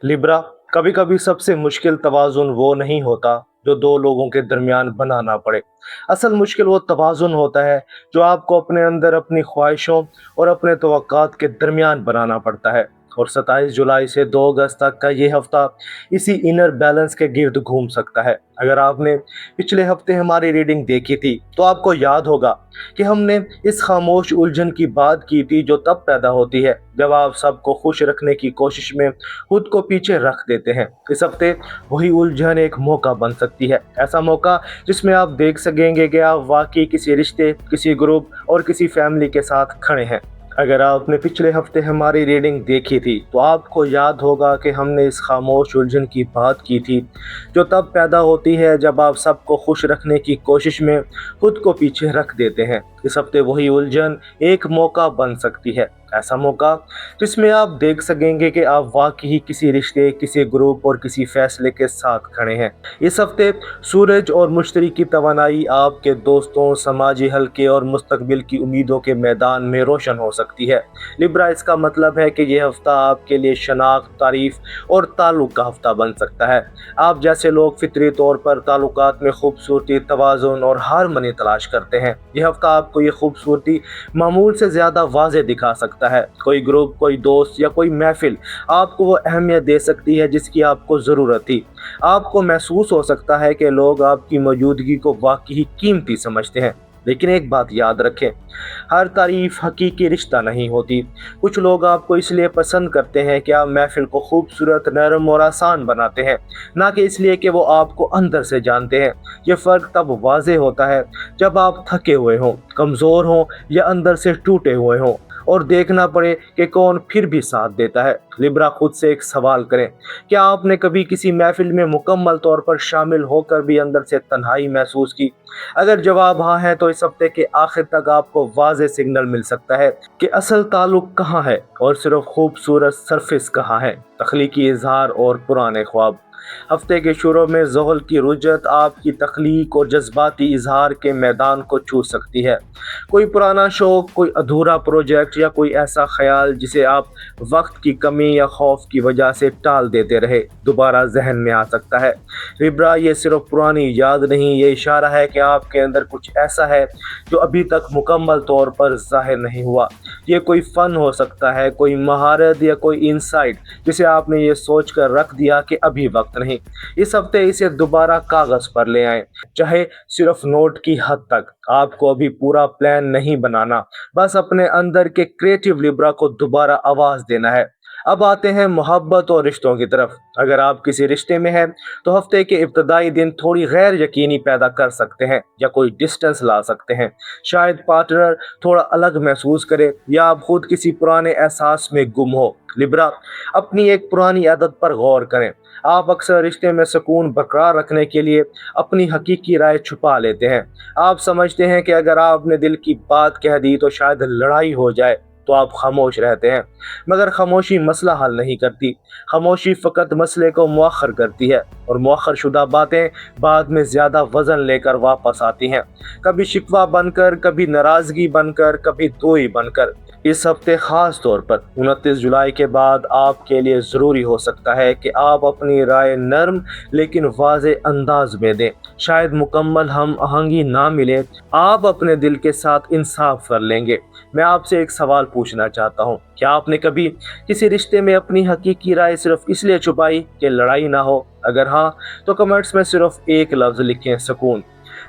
Libra, कभी कभी सबसे मुश्किल तवाज़ुन वो नहीं होता जो दो लोगों के दरमियान बनाना पड़े। असल मुश्किल वो तवाज़ुन होता है जो आपको अपने अंदर अपनी ख्वाहिशों और अपने तवक्कात के दरमियान बनाना पड़ता है। और 27 जुलाई से 2 अगस्त तक का ये हफ्ता इसी इनर बैलेंस के गिर्द घूम सकता है। अगर आपने पिछले हफ्ते हमारी रीडिंग देखी थी तो आपको याद होगा कि हमने इस खामोश उलझन की बात की थी जो तब पैदा होती है जब आप सबको खुश रखने की कोशिश में खुद को पीछे रख देते हैं। इस हफ्ते वही उलझन एक मौका बन सकती है, ऐसा मौका जिसमें आप देख सकेंगे कि आप वाकई किसी रिश्ते, किसी ग्रुप और किसी फैमिली के साथ खड़े हैं। अगर आपने पिछले हफ्ते हमारी रीडिंग देखी थी तो आपको याद होगा कि हमने इस खामोश उलझन की बात की थी जो तब पैदा होती है जब आप सबको खुश रखने की कोशिश में खुद को पीछे रख देते हैं। इस हफ्ते वही उलझन एक मौका बन सकती है, ऐसा मौका जिसमें आप देख सकेंगे कि आप वाकई किसी रिश्ते, किसी ग्रुप और किसी फैसले के साथ खड़े हैं। इस हफ्ते सूरज और मुश्तरी की तवानाई आपके दोस्तों, समाजी हलके और मुस्तकबिल की उम्मीदों के मैदान में रोशन हो सकती है। लिब्रा, इसका मतलब है कि यह हफ्ता आपके लिए शनाख्त, तारीफ और ताल्लुक का हफ्ता बन सकता है। आप जैसे लोग फितरी तौर पर ताल्लुकात में खूबसूरती, तवाज़ुन और हारमनी तलाश करते हैं। यह हफ्ता आपको ये खूबसूरती मामूल से ज़्यादा वाज़े दिखा सकता है। कोई ग्रुप, कोई दोस्त या कोई महफिल आपको वो अहमियत दे सकती है जिसकी आपको ज़रूरत थी। आपको महसूस हो सकता है कि लोग आपकी मौजूदगी को वाकई कीमती समझते हैं। लेकिन एक बात याद रखें, हर तारीफ हकीकी रिश्ता नहीं होती। कुछ लोग आपको इसलिए पसंद करते हैं कि आप महफिल को खूबसूरत, नरम और आसान बनाते हैं, ना कि इसलिए कि वो आपको अंदर से जानते हैं। ये फ़र्क तब वाज़े होता है जब आप थके हुए हों, कमज़ोर हों या अंदर से टूटे हुए हों और देखना पड़े कि कौन फिर भी साथ देता है। लिब्रा, खुद से एक सवाल करें, क्या आपने कभी किसी महफिल में मुकम्मल तौर पर शामिल होकर भी अंदर से तन्हाई महसूस की? अगर जवाब हाँ है तो इस हफ्ते के आखिर तक आपको वाज़े सिग्नल मिल सकता है कि असल ताल्लुक कहाँ है और सिर्फ खूबसूरत सरफेस कहाँ है, तख्लीकी इजहार और पुराने ख्वाब। हफ्ते के शुरू में ज़ोहल की रुजत आपकी तख्लीक और जज्बाती इजहार के मैदान को छू सकती है। कोई पुराना शौक, कोई अधूरा प्रोजेक्ट या कोई ऐसा ख्याल जिसे आप वक्त की कमी या खौफ की वजह से टाल देते रहे, दोबारा जहन में आ सकता है। लिब्रा, ये सिर्फ पुरानी याद नहीं, ये इशारा है कि आपके अंदर कुछ ऐसा है जो अभी तक मुकम्मल तौर पर जाहिर नहीं हुआ। ये कोई फ़न हो सकता है, कोई महारत या कोई इंसाइट जिसे आपने ये सोच कर रख दिया कि अभी वक्त नहीं। इस हफ्ते इसे दोबारा कागज़ पर ले आएं, चाहे सिर्फ नोट की हद तक। आपको अभी पूरा प्लान नहीं बनाना, बस अपने अंदर के क्रिएटिव लिब्रा को दोबारा आवाज़ देना है। अब आते हैं मोहब्बत और रिश्तों की तरफ। अगर आप किसी रिश्ते में हैं तो हफ्ते के इब्तदाई दिन थोड़ी गैर यकीनी पैदा कर सकते हैं या कोई डिस्टेंस ला सकते हैं। शायद पार्टनर थोड़ा अलग महसूस करे या आप खुद किसी पुराने एहसास में गुम हो। लिब्रा, अपनी एक पुरानी आदत पर गौर करें। आप अक्सर रिश्ते में सुकून बरकरार रखने के लिए अपनी हकीकी राय छुपा लेते हैं। आप समझते हैं कि अगर आपने दिल की बात कह दी तो शायद लड़ाई हो जाए, तो आप खामोश रहते हैं। मगर खामोशी मसला हल नहीं करती। खामोशी फ़कत मसले को मुअख्खर करती है और मुअख्खर शुदा बातें बाद में ज़्यादा वज़न लेकर वापस आती हैं, कभी शिकवा बनकर, कभी नाराज़गी बनकर, कभी दोई बनकर। इस हफ्ते ख़ास तौर पर 29 जुलाई के बाद आपके लिए ज़रूरी हो सकता है कि आप अपनी राय नरम लेकिन वाज़े अंदाज में दें। शायद मुकम्मल हम आहंगी ना मिले, आप अपने दिल के साथ इंसाफ कर लेंगे। मैं आपसे एक सवाल पूछना चाहता हूँ, क्या आपने कभी किसी रिश्ते में अपनी हकीकी राय सिर्फ इसलिए छुपाई कि लड़ाई ना हो? अगर हाँ, तो कमेंट्स में सिर्फ एक लफ्ज़ लिखें, सुकून।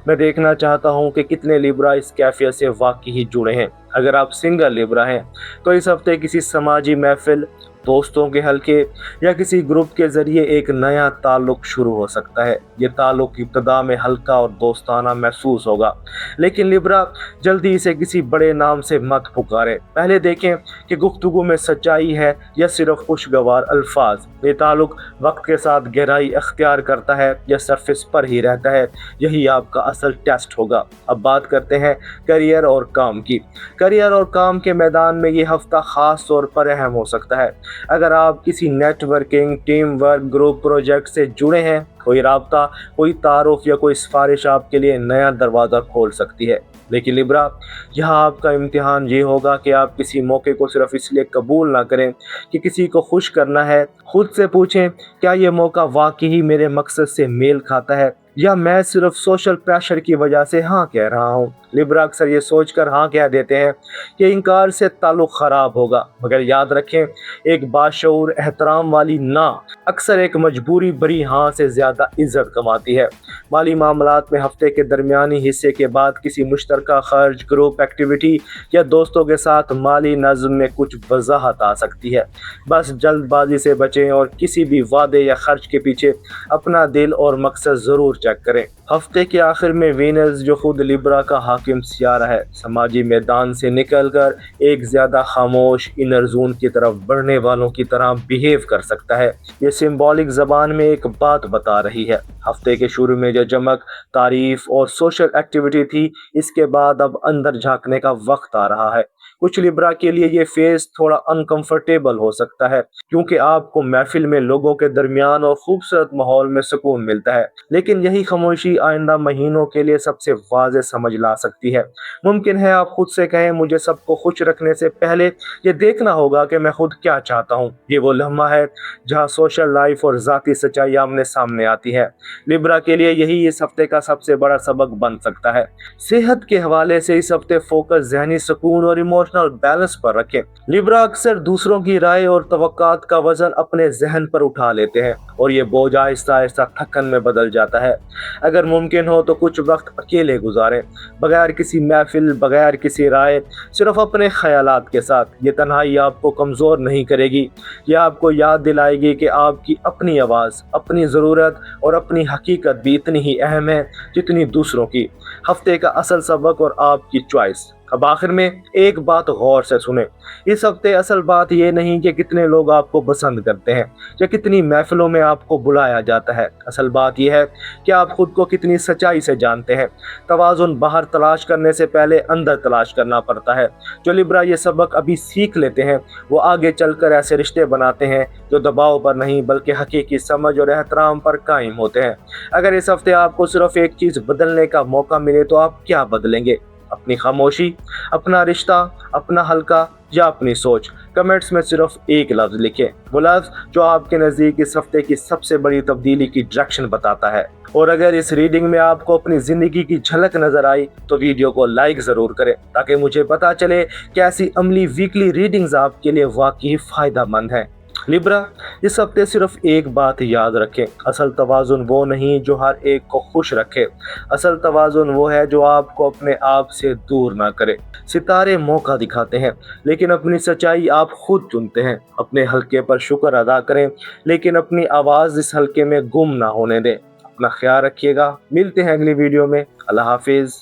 मैं देखना चाहता हूँ कि कितने लिब्रा इस कैफियत से वाकई ही जुड़े हैं। अगर आप सिंगल लिब्रा हैं तो इस हफ्ते किसी समाजी महफिल, दोस्तों के हलके या किसी ग्रुप के ज़रिए एक नया ताल्लुक़ शुरू हो सकता है। ये ताल्लुक़ इब्तदा में हल्का और दोस्ताना महसूस होगा, लेकिन लिब्रा, जल्दी इसे किसी बड़े नाम से मत पुकारें। पहले देखें कि गुफ्तगू में सच्चाई है या सिर्फ खुशगवार अल्फाज। ये ताल्लुक़ वक्त के साथ गहराई अख्तियार करता है या सरफेस पर ही रहता है, यही आपका असल टेस्ट होगा। अब बात करते हैं करियर और काम की। करियर और काम के मैदान में ये हफ्ता ख़ास तौर पर अहम हो सकता है। अगर आप किसी networking, team work, group project से जुड़े हैं, कोई राब्ता, कोई तारुफ या कोई सिफारिश आपके लिए नया दरवाज़ा खोल सकती है। लेकिन लिब्रा, यहाँ आपका इम्तिहान ये होगा कि आप किसी मौके को सिर्फ इसलिए कबूल ना करें कि किसी को खुश करना है। खुद से पूछें, क्या ये मौका वाकई ही मेरे मकसद से मेल खाता है या मैं सिर्फ सोशल प्रेशर की वजह से हाँ कह रहा हूँ। लिब्रा अक्सर ये सोचकर हाँ कह देते हैं कि इनकार से ताल्लुक खराब होगा, मगर याद रखें, एक बाशऊर एहतराम वाली ना अक्सर एक मजबूरी भरी हाँ से ज़्यादा इज्जत कमाती है। माली मामलात में हफ्ते के दरमियानी हिस्से के बाद किसी मुश्तरका खर्च, ग्रुप एक्टिविटी या दोस्तों के साथ माली नज़्म में कुछ वजाहत आ सकती है। बस जल्दबाजी से बचें और किसी भी वादे या खर्च के पीछे अपना दिल और मकसद ज़रूर चेक करें। हफ्ते के आखिर में वीनस, जो खुद लिब्रा का हाकिम सियारा है, समाजी मैदान से निकलकर एक ज़्यादा खामोश इनर जोन की तरफ बढ़ने वालों की तरह बिहेव कर सकता है। ये सिंबॉलिक ज़बान में एक बात बता रही है। हफ्ते के शुरू में जो चमक, तारीफ और सोशल एक्टिविटी थी, इसके बाद अब अंदर झांकने का वक्त आ रहा है। कुछ लिब्रा के लिए ये फेज थोड़ा अनकंफर्टेबल हो सकता है, क्योंकि आपको महफिल में लोगों के दरमियान और खूबसूरत माहौल में सुकून मिलता है, लेकिन यही खामोशी आइंदा महीनों के लिए सबसे वाज़ेह समझ ला सकती है। मुमकिन है आप खुद से कहें, मुझे सबको खुश रखने से पहले ये देखना होगा कि मैं खुद क्या चाहता हूँ। ये वो लम्हा है जहाँ सोशल लाइफ और ज़ाती सच्चाई आमने सामने आती है। लिब्रा के लिए यही इस हफ्ते का सबसे बड़ा सबक बन सकता है। सेहत के हवाले से इस हफ्ते फोकस जहनी सुकून और इमोशनल बैलेंस पर रखें। लिब्रा अक्सर दूसरों की राय और तवक्कात का वजन अपने जहन पर उठा लेते हैं और ये बोझ आहिस्ता आहिस्ता थकन में बदल जाता है। अगर मुमकिन हो तो कुछ वक्त अकेले गुजारें, बगैर किसी महफिल, बगैर किसी राय, सिर्फ अपने ख्यालात के साथ। ये तन्हाई आपको कमज़ोर नहीं करेगी, ये आपको याद दिलाएगी कि आपकी अपनी आवाज़, अपनी ज़रूरत और अपनी हकीकत भी इतनी ही अहम है जितनी दूसरों की। हफ्ते का असल सबक और आपकी चॉइस। अब आखिर में एक बात गौर से सुने, इस हफ्ते असल बात ये नहीं कि कितने लोग आपको पसंद करते हैं या कितनी महफिलों में आपको बुलाया जाता है। असल बात यह है कि आप खुद को कितनी सच्चाई से जानते हैं। तवाज़ुन बाहर तलाश करने से पहले अंदर तलाश करना पड़ता है। जो लिब्रा ये सबक अभी सीख लेते हैं, वो आगे चलकर ऐसे रिश्ते बनाते हैं जो दबाव पर नहीं बल्कि हकीकी समझ और एहतराम पर कायम होते हैं। अगर इस हफ्ते आपको सिर्फ एक चीज़ बदलने का मौका मिले तो आप क्या बदलेंगे? अपनी खामोशी, अपना रिश्ता, अपना हल्का या अपनी सोच? कमेंट्स में सिर्फ एक लफ्ज़ लिखें, वो लफ्ज़ जो आपके नज़दीक इस हफ्ते की सबसे बड़ी तब्दीली की डायरेक्शन बताता है। और अगर इस रीडिंग में आपको अपनी ज़िंदगी की झलक नज़र आई तो वीडियो को लाइक ज़रूर करें, ताकि मुझे पता चले कि ऐसी अमली वीकली रीडिंग्स आपके लिए वाकई फ़ायदा मंद हैं। लिब्रा, इस हफ्ते सिर्फ एक बात याद रखें, असल तवाज़ुन वो नहीं जो हर एक को खुश रखे। असल तवाज़ुन वो है जो आपको अपने आप से दूर ना करे। सितारे मौका दिखाते हैं, लेकिन अपनी सच्चाई आप खुद चुनते हैं। अपने हल्के पर शुक्र अदा करें, लेकिन अपनी आवाज़ इस हल्के में गुम ना होने दें। अपना ख्याल रखिएगा, मिलते हैं अगली वीडियो में। अल्लाह हाफिज़।